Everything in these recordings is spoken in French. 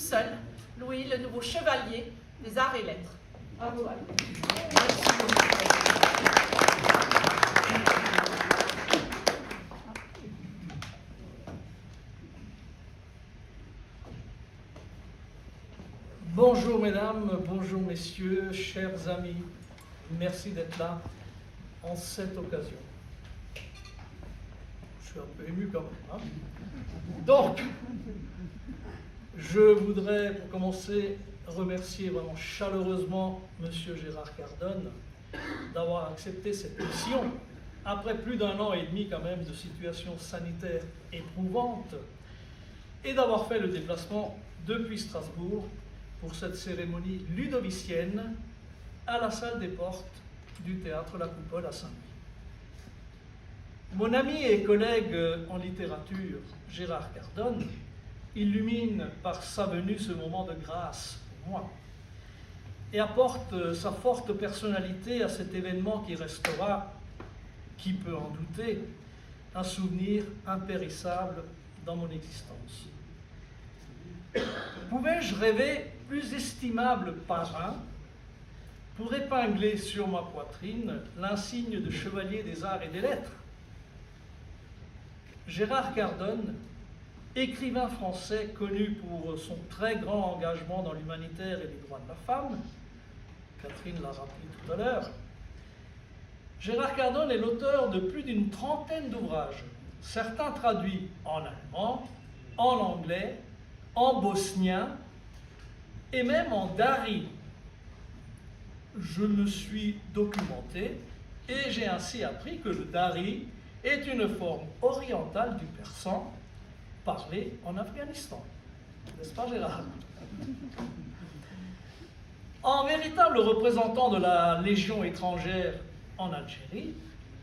seul, Louis, le nouveau chevalier des arts et lettres. À vous. Bonjour mesdames, bonjour messieurs, chers amis, merci d'être là en cette occasion. Je suis un peu ému quand même. Hein? Donc, je voudrais pour commencer remercier vraiment chaleureusement Monsieur Gérard Cardone d'avoir accepté cette mission après plus d'1 an et demi quand même de situation sanitaire éprouvante et d'avoir fait le déplacement depuis Strasbourg pour cette cérémonie ludovicienne à la salle des portes du théâtre La Coupole à Saint-Louis. Mon ami et collègue en littérature, Gérard Cardone, illumine par sa venue ce moment de grâce pour moi et apporte sa forte personnalité à cet événement qui restera, qui peut en douter, un souvenir impérissable dans mon existence. Pouvais-je rêver plus estimable parrain pour épingler sur ma poitrine l'insigne de chevalier des arts et des lettres? Gérard Cardone, écrivain français connu pour son très grand engagement dans l'humanitaire et les droits de la femme, Catherine l'a rappelé tout à l'heure, Gérard Cardone est l'auteur de plus d'une trentaine d'ouvrages, certains traduits en allemand, en anglais, en bosnien et même en dari. Je me suis documenté et j'ai ainsi appris que le dari est une forme orientale du persan parlé en Afghanistan. N'est-ce pas, Gérard? En véritable représentant de la Légion étrangère en Algérie,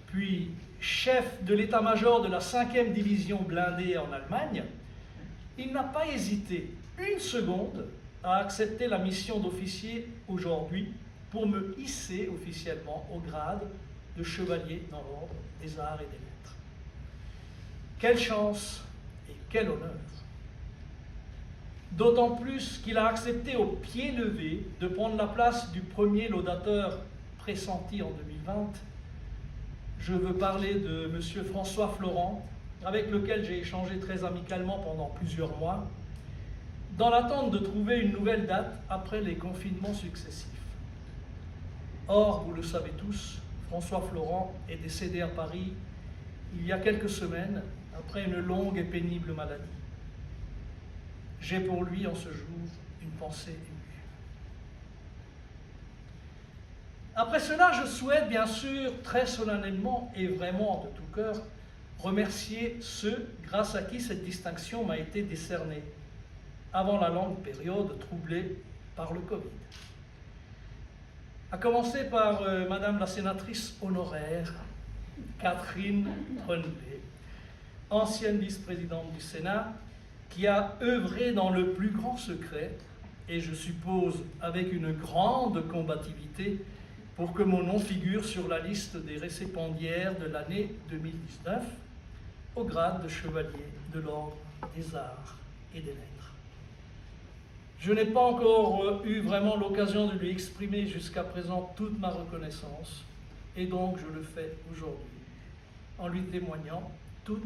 puis chef de l'état-major de la 5e division blindée en Allemagne, il n'a pas hésité une seconde à accepter la mission d'officier aujourd'hui pour me hisser officiellement au grade de chevalier dans l'ordre des arts et des lettres. Quelle chance et quel honneur! D'autant plus qu'il a accepté au pied levé de prendre la place du premier laudateur pressenti en 2020. Je veux parler de M. François Florent, avec lequel j'ai échangé très amicalement pendant plusieurs mois, dans l'attente de trouver une nouvelle date après les confinements successifs. Or, vous le savez tous, François Florent est décédé à Paris il y a quelques semaines, après une longue et pénible maladie. J'ai pour lui en ce jour une pensée émue. Après cela, je souhaite bien sûr très solennellement et vraiment de tout cœur remercier ceux grâce à qui cette distinction m'a été décernée avant la longue période troublée par le Covid. À commencer par Madame la sénatrice honoraire Catherine Troendlé, ancienne vice-présidente du Sénat, qui a œuvré dans le plus grand secret, et je suppose avec une grande combativité, pour que mon nom figure sur la liste des récipiendaires de l'année 2019, au grade de chevalier de l'ordre des arts et des lettres. Je n'ai pas encore eu vraiment l'occasion de lui exprimer jusqu'à présent toute ma reconnaissance, et donc je le fais aujourd'hui, en lui témoignant toute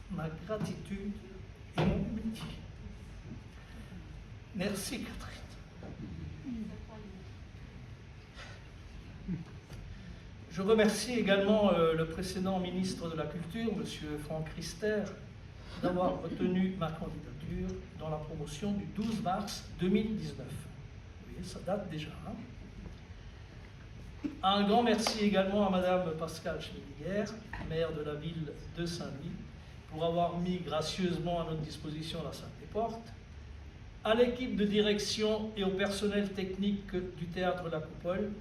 ma gratitude et mon humilité. Merci, Catherine. Je remercie également le précédent ministre de la Culture, M. Franck Riester, d'avoir retenu ma candidature dans la promotion du 12 mars 2019. Vous voyez, ça date déjà. Hein? Un grand merci également à Mme Pascale Schmidiger, maire de la ville de Saint-Louis, pour avoir mis gracieusement à notre disposition la salle des portes, à l'équipe de direction et au personnel technique du Théâtre La Coupole,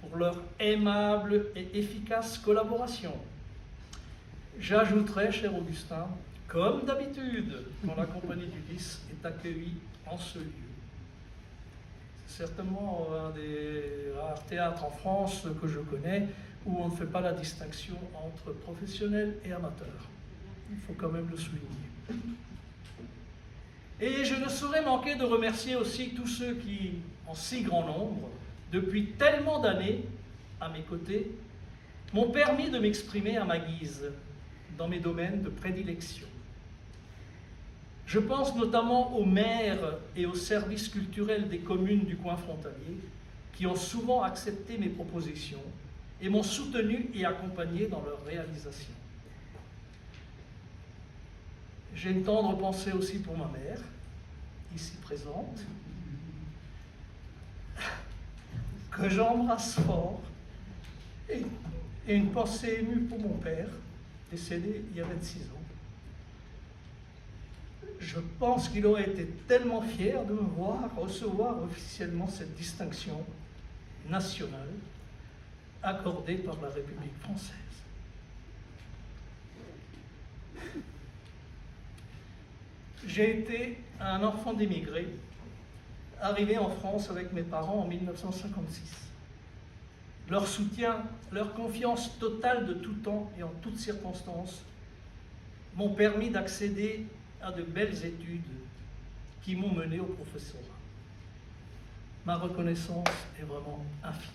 pour leur aimable et efficace collaboration. J'ajouterai, cher Augustin, comme d'habitude, quand la compagnie du Lys est accueillie en ce lieu. C'est certainement un des rares théâtres en France que je connais où on ne fait pas la distinction entre professionnels et amateurs. Il faut quand même le souligner. Et je ne saurais manquer de remercier aussi tous ceux qui, en si grand nombre, depuis tellement d'années, à mes côtés, m'ont permis de m'exprimer à ma guise dans mes domaines de prédilection. Je pense notamment aux maires et aux services culturels des communes du coin frontalier qui ont souvent accepté mes propositions et m'ont soutenu et accompagné dans leur réalisation. J'ai une tendre pensée aussi pour ma mère, ici présente, que j'embrasse fort, et une pensée émue pour mon père, décédé il y a 26 ans. Je pense qu'il aurait été tellement fier de me voir recevoir officiellement cette distinction nationale accordée par la République française. J'ai été un enfant d'émigré, arrivé en France avec mes parents en 1956. Leur soutien, leur confiance totale de tout temps et en toutes circonstances m'ont permis d'accéder à de belles études qui m'ont mené au professorat. Ma reconnaissance est vraiment infinie.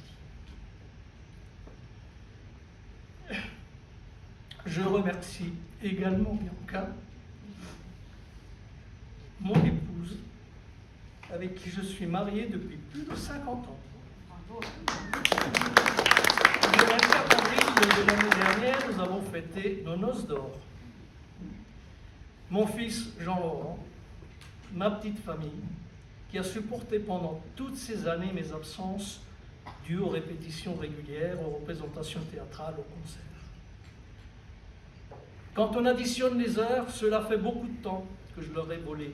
Je remercie également Bianca, mon épouse, avec qui je suis marié depuis plus de 50 ans. Le 24 avril de l'année dernière, nous avons fêté nos noces d'or. Mon fils Jean-Laurent, ma petite famille, qui a supporté pendant toutes ces années mes absences dues aux répétitions régulières, aux représentations théâtrales, aux concerts. Quand on additionne les heures, cela fait beaucoup de temps que je leur ai volé,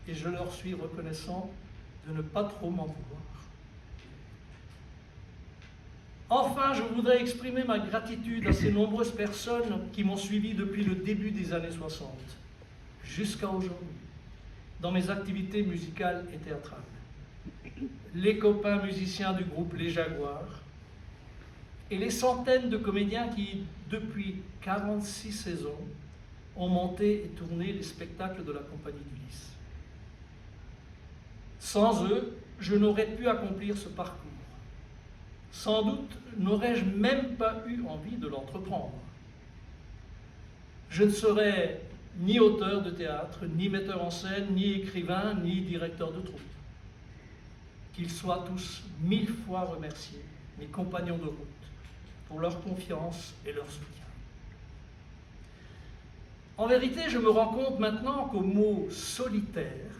et je leur suis reconnaissant de ne pas trop m'en vouloir. Enfin, je voudrais exprimer ma gratitude à ces nombreuses personnes qui m'ont suivi depuis le début des années 60, jusqu'à aujourd'hui, dans mes activités musicales et théâtrales. Les copains musiciens du groupe Les Jaguars et les centaines de comédiens qui, depuis 46 saisons, ont monté et tourné les spectacles de la Compagnie du Lys. Sans eux, je n'aurais pu accomplir ce parcours. Sans doute n'aurais-je même pas eu envie de l'entreprendre. Je ne serais ni auteur de théâtre, ni metteur en scène, ni écrivain, ni directeur de troupe. Qu'ils soient tous 1000 fois remerciés, mes compagnons de route, pour leur confiance et leur soutien. En vérité, je me rends compte maintenant qu'au mot solitaire,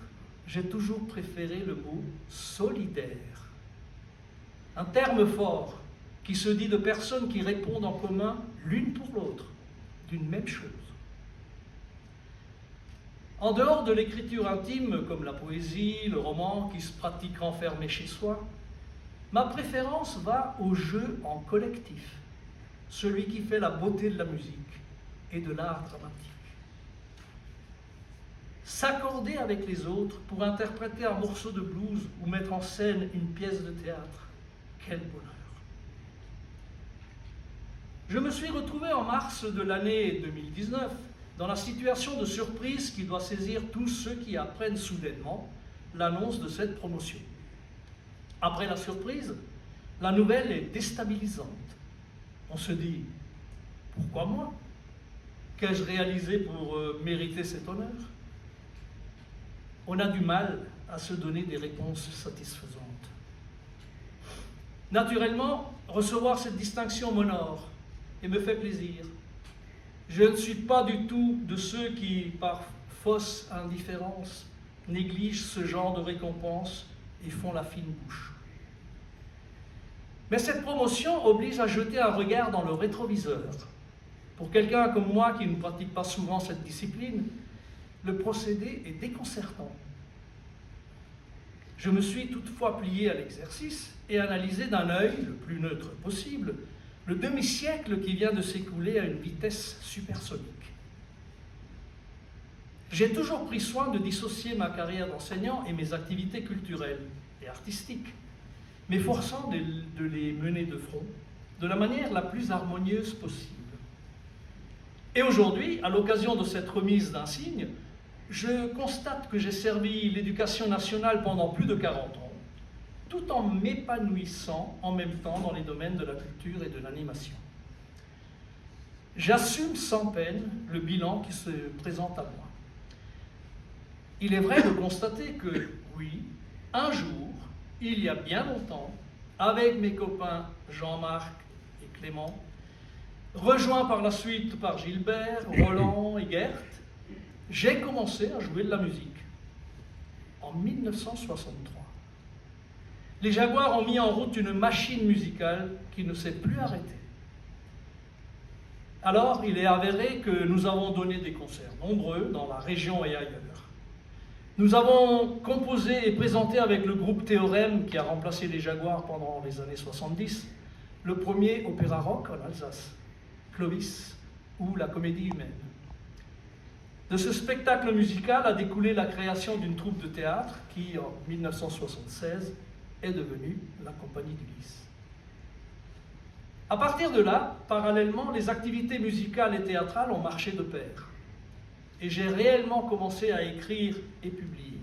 j'ai toujours préféré le mot solidaire. Un terme fort qui se dit de personnes qui répondent en commun l'une pour l'autre d'une même chose. En dehors de l'écriture intime comme la poésie, le roman qui se pratique enfermé chez soi, ma préférence va au jeu en collectif, celui qui fait la beauté de la musique et de l'art dramatique. S'accorder avec les autres pour interpréter un morceau de blues ou mettre en scène une pièce de théâtre, quel bonheur! Je me suis retrouvé en mars de l'année 2019 dans la situation de surprise qui doit saisir tous ceux qui apprennent soudainement l'annonce de cette promotion. Après la surprise, la nouvelle est déstabilisante. On se dit, pourquoi moi? Qu'ai-je réalisé pour mériter cet honneur? On a du mal à se donner des réponses satisfaisantes. Naturellement, recevoir cette distinction m'honore et me fait plaisir. Je ne suis pas du tout de ceux qui, par fausse indifférence, négligent ce genre de récompense et font la fine bouche. Mais cette promotion oblige à jeter un regard dans le rétroviseur. Pour quelqu'un comme moi qui ne pratique pas souvent cette discipline, le procédé est déconcertant. Je me suis toutefois plié à l'exercice et analysé d'un œil le plus neutre possible le demi-siècle qui vient de s'écouler à une vitesse supersonique. J'ai toujours pris soin de dissocier ma carrière d'enseignant et mes activités culturelles et artistiques, m'efforçant de les mener de front de la manière la plus harmonieuse possible. Et aujourd'hui, à l'occasion de cette remise d'insigne, je constate que j'ai servi l'éducation nationale pendant plus de 40 ans, tout en m'épanouissant en même temps dans les domaines de la culture et de l'animation. J'assume sans peine le bilan qui se présente à moi. Il est vrai de constater que, oui, un jour, il y a bien longtemps, avec mes copains Jean-Marc et Clément, rejoints par la suite par Gilbert, Roland et Gert, j'ai commencé à jouer de la musique en 1963. Les Jaguars ont mis en route une machine musicale qui ne s'est plus arrêtée. Alors, il est avéré que nous avons donné des concerts nombreux dans la région et ailleurs. Nous avons composé et présenté avec le groupe Théorème, qui a remplacé les Jaguars pendant les années 70, le premier opéra rock en Alsace, Clovis, ou la Comédie humaine. De ce spectacle musical a découlé la création d'une troupe de théâtre qui, en 1976, est devenue la Compagnie du Lys. À partir de là, parallèlement, les activités musicales et théâtrales ont marché de pair. Et j'ai réellement commencé à écrire et publier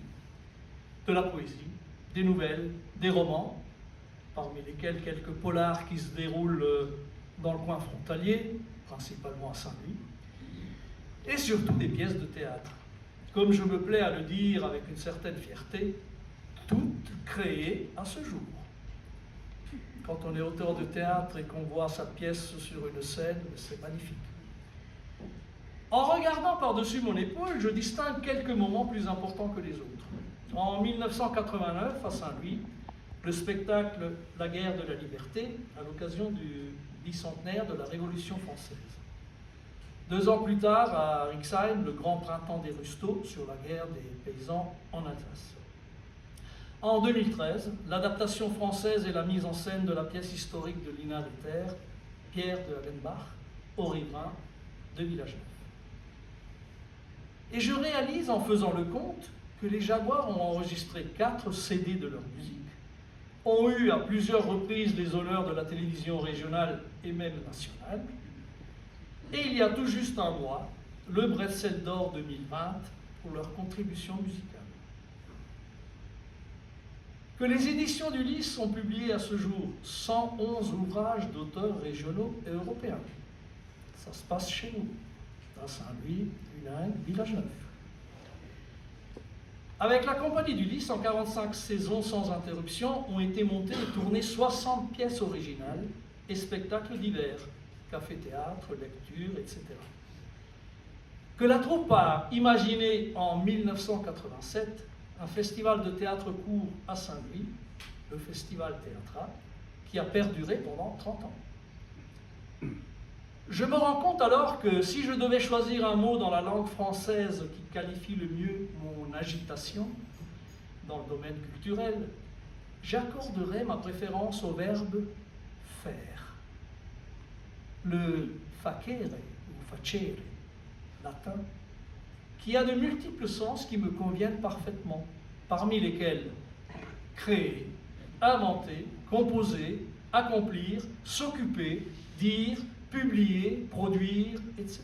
de la poésie, des nouvelles, des romans, parmi lesquels quelques polars qui se déroulent dans le coin frontalier, principalement à Saint-Louis, et surtout des pièces de théâtre. Comme je me plais à le dire avec une certaine fierté, toutes créées à ce jour. Quand on est auteur de théâtre et qu'on voit sa pièce sur une scène, c'est magnifique. En regardant par-dessus mon épaule, je distingue quelques moments plus importants que les autres. En 1989, à Saint-Louis, le spectacle La guerre de la liberté, à l'occasion du bicentenaire de la Révolution française. 2 ans plus tard, à Rixheim, le grand printemps des Rustos sur la guerre des paysans en Alsace. En 2013, l'adaptation française et la mise en scène de la pièce historique de Lina Ritter, Pierre de Hagenbach, aux riverains de Village-Neuf. Et je réalise en faisant le compte que les Jaguars ont enregistré 4 CD de leur musique, ont eu à plusieurs reprises les honneurs de la télévision régionale et même nationale, et il y a tout juste un mois, le Bretzel d'Or 2020 pour leur contribution musicale. Que les éditions du Lys ont publié à ce jour 111 ouvrages d'auteurs régionaux et européens. Ça se passe chez nous, à Saint-Louis, Huningue, Village-Neuf. Avec la Compagnie du Lys, en 45 saisons sans interruption, ont été montées et tournées 60 pièces originales et spectacles divers, café-théâtre, lecture, etc. Que la troupe a imaginé en 1987 un festival de théâtre court à Saint-Louis, le Festival Théâtral, qui a perduré pendant 30 ans. Je me rends compte alors que si je devais choisir un mot dans la langue française qui qualifie le mieux mon agitation dans le domaine culturel, j'accorderais ma préférence au verbe faire. Le facere ou facere, latin, qui a de multiples sens qui me conviennent parfaitement, parmi lesquels créer, inventer, composer, accomplir, s'occuper, dire, publier, produire, etc.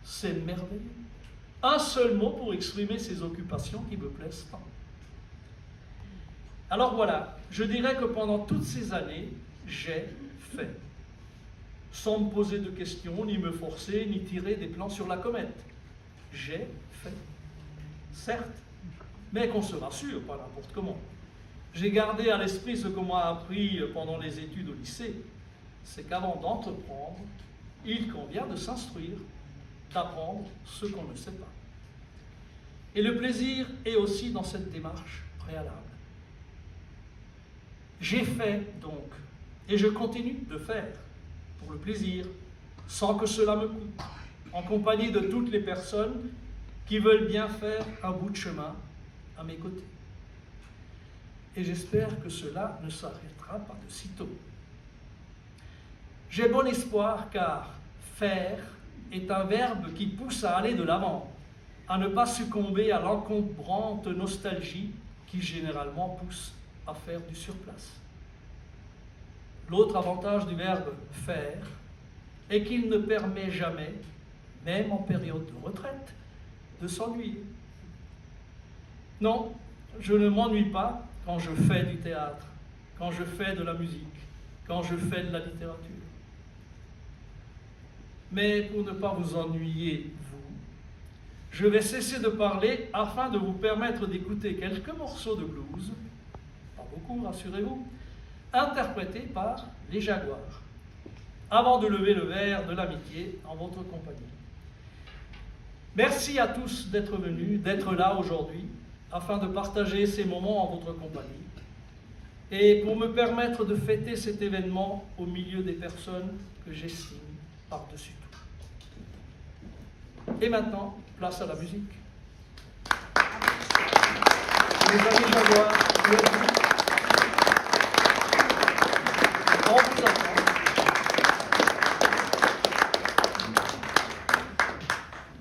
C'est merveilleux. Un seul mot pour exprimer ces occupations qui me plaisent tant. Alors voilà, je dirais que pendant toutes ces années, j'ai fait. Sans me poser de questions, ni me forcer, ni tirer des plans sur la comète. J'ai fait. Certes, mais qu'on se rassure, pas n'importe comment. J'ai gardé à l'esprit ce qu'on m'a appris pendant les études au lycée, c'est qu'avant d'entreprendre, il convient de s'instruire, d'apprendre ce qu'on ne sait pas. Et le plaisir est aussi dans cette démarche préalable. J'ai fait donc, et je continue de faire, pour le plaisir, sans que cela me coûte, en compagnie de toutes les personnes qui veulent bien faire un bout de chemin à mes côtés. Et j'espère que cela ne s'arrêtera pas de sitôt. J'ai bon espoir car faire est un verbe qui pousse à aller de l'avant, à ne pas succomber à l'encombrante nostalgie qui généralement pousse à faire du surplace. L'autre avantage du verbe faire est qu'il ne permet jamais, même en période de retraite, de s'ennuyer. Non, je ne m'ennuie pas quand je fais du théâtre, quand je fais de la musique, quand je fais de la littérature. Mais pour ne pas vous ennuyer, vous, je vais cesser de parler afin de vous permettre d'écouter quelques morceaux de blues, pas beaucoup, rassurez-vous, interprétés par les Jaguars, avant de lever le verre de l'amitié en votre compagnie. Merci à tous d'être venus, d'être là aujourd'hui, afin de partager ces moments en votre compagnie, et pour me permettre de fêter cet événement au milieu des personnes que j'estime par-dessus tout. Et maintenant, place à la musique. Les amis Jaguars, on vous attend.